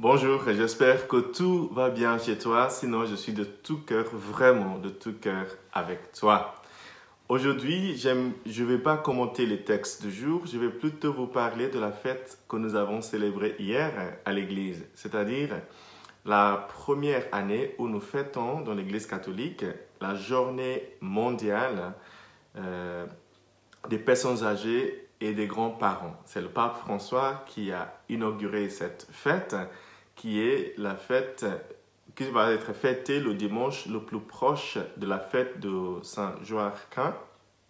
Bonjour, j'espère que tout va bien chez toi. Sinon, je suis de tout cœur, vraiment de tout cœur avec toi. Aujourd'hui, je ne vais pas commenter les textes du jour, je vais plutôt vous parler de la fête que nous avons célébrée hier à l'église, c'est-à-dire la première année où nous fêtons dans l'église catholique la journée mondiale euh, des personnes âgées et des grands-parents. C'est le pape François qui a inauguré cette fête, qui est la fête qui va être fêtée le dimanche le plus proche de la fête de Saint Joachim,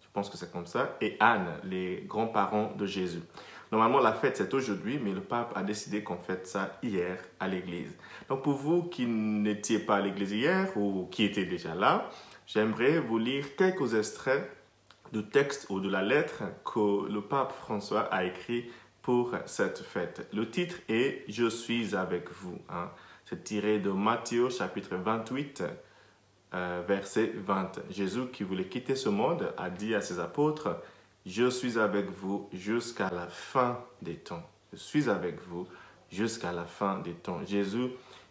je pense que c'est comme ça, et Anne, les grands-parents de Jésus. Normalement, la fête, c'est aujourd'hui, mais le pape a décidé qu'on fête ça hier à l'église. Donc, pour vous qui n'étiez pas à l'église hier ou qui étaient déjà là, j'aimerais vous lire quelques extraits du texte ou de la lettre que le pape François a écrit pour cette fête. Le titre est « Je suis avec vous ». C'est tiré de Matthieu chapitre 28, verset 20. Jésus qui voulait quitter ce monde a dit à ses apôtres « Je suis avec vous jusqu'à la fin des temps ». Je suis avec vous jusqu'à la fin des temps. Jésus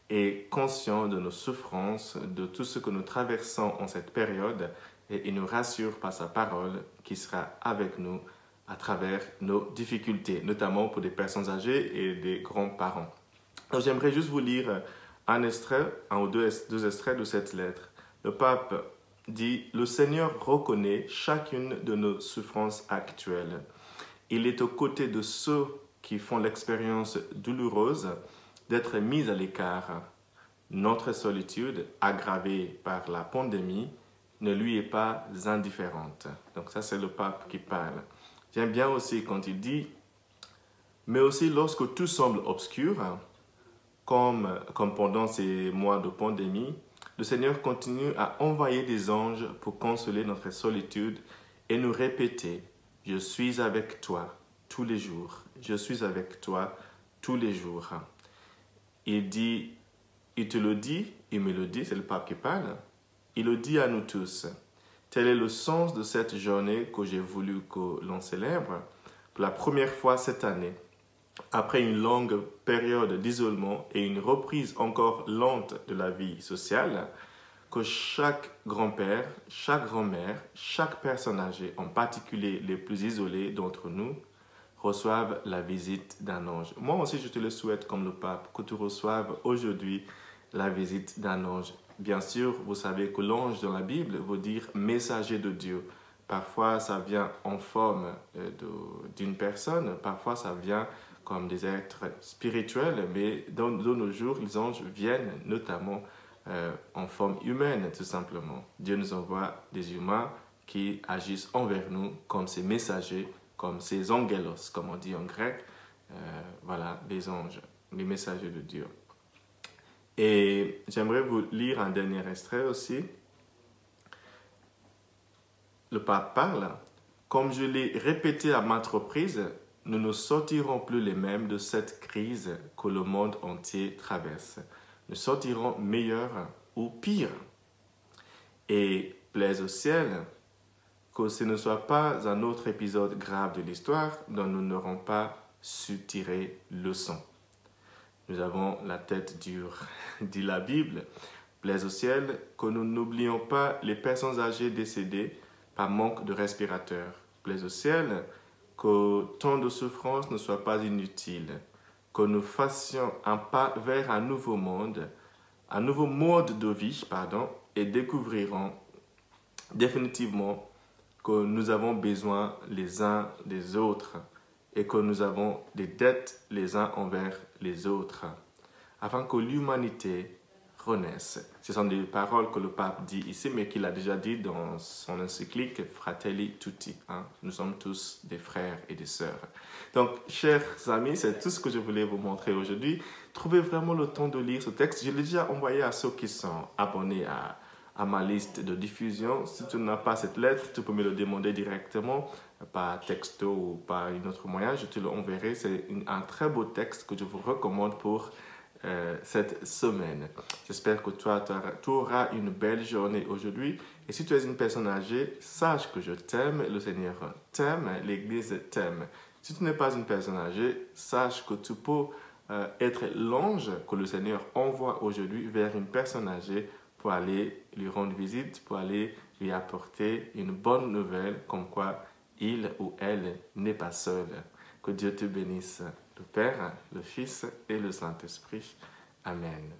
est conscient de nos souffrances, de tout ce que nous traversons en cette période et il nous rassure par sa parole qui sera avec nous à travers nos difficultés, notamment pour des personnes âgées et des grands-parents. Donc, j'aimerais juste vous lire un extrait, un ou deux extraits de cette lettre. Le pape dit « Le Seigneur reconnaît chacune de nos souffrances actuelles. Il est aux côtés de ceux qui font l'expérience douloureuse d'être mis à l'écart. Notre solitude, aggravée par la pandémie, ne lui est pas indifférente. » Donc ça, c'est le pape qui parle. J'aime bien aussi quand il dit « Mais aussi lorsque tout semble obscur, comme pendant ces mois de pandémie, le Seigneur continue à envoyer des anges pour consoler notre solitude et nous répéter « Je suis avec toi tous les jours. Je suis avec toi tous les jours. » Il dit, il te le dit, il me le dit, c'est le pape qui parle. Il le dit à nous tous. Tel est le sens de cette journée que j'ai voulu que l'on célèbre pour la première fois cette année. Après une longue période d'isolement et une reprise encore lente de la vie sociale, que chaque grand-père, chaque grand-mère, chaque personne âgée, en particulier les plus isolés d'entre nous, reçoivent la visite d'un ange. Moi aussi, je te le souhaite comme le pape, que tu reçoives aujourd'hui la visite d'un ange. Bien sûr, vous savez que l'ange dans la Bible veut dire messager de Dieu. Parfois, ça vient en forme d'une personne, parfois ça vient comme des êtres spirituels, mais de nos jours, les anges viennent notamment en forme humaine, tout simplement. Dieu nous envoie des humains qui agissent envers nous comme ses messagers, comme ces angelos, comme on dit en grec, voilà, les anges, les messagers de Dieu. Et j'aimerais vous lire un dernier extrait aussi. Le pape parle. Comme je l'ai répété à maintes reprises, nous ne sortirons plus les mêmes de cette crise que le monde entier traverse. Nous sortirons meilleurs ou pires. Et plaise au ciel que ce ne soit pas un autre épisode grave de l'histoire dont nous n'aurons pas su tirer leçon. Nous avons la tête dure, dit la Bible. Plaise au ciel que nous n'oublions pas les personnes âgées décédées par manque de respirateurs. Plaise au ciel que tant de souffrances ne soient pas inutiles, que nous fassions un pas vers un nouveau monde, un nouveau mode de vie, et découvrirons définitivement que nous avons besoin les uns des autres et que nous avons des dettes les uns envers les autres, afin que l'humanité renaisse. Ce sont des paroles que le pape dit ici, mais qu'il a déjà dit dans son encyclique Fratelli Tutti. Nous sommes tous des frères et des sœurs. Donc, chers amis, c'est tout ce que je voulais vous montrer aujourd'hui. Trouvez vraiment le temps de lire ce texte. Je l'ai déjà envoyé à ceux qui sont abonnés à ma liste de diffusion. Si tu n'as pas cette lettre, tu peux me le demander directement par texto ou par un autre moyen. Je te l'enverrai. C'est un très beau texte que je vous recommande pour cette semaine. J'espère que tu auras une belle journée aujourd'hui. Et si tu es une personne âgée, sache que je t'aime, le Seigneur t'aime, l'Église t'aime. Si tu n'es pas une personne âgée, sache que tu peux être l'ange que le Seigneur envoie aujourd'hui vers une personne âgée pour aller lui rendre visite, pour aller lui apporter une bonne nouvelle comme quoi il ou elle n'est pas seul. Que Dieu te bénisse, le Père, le Fils et le Saint-Esprit. Amen.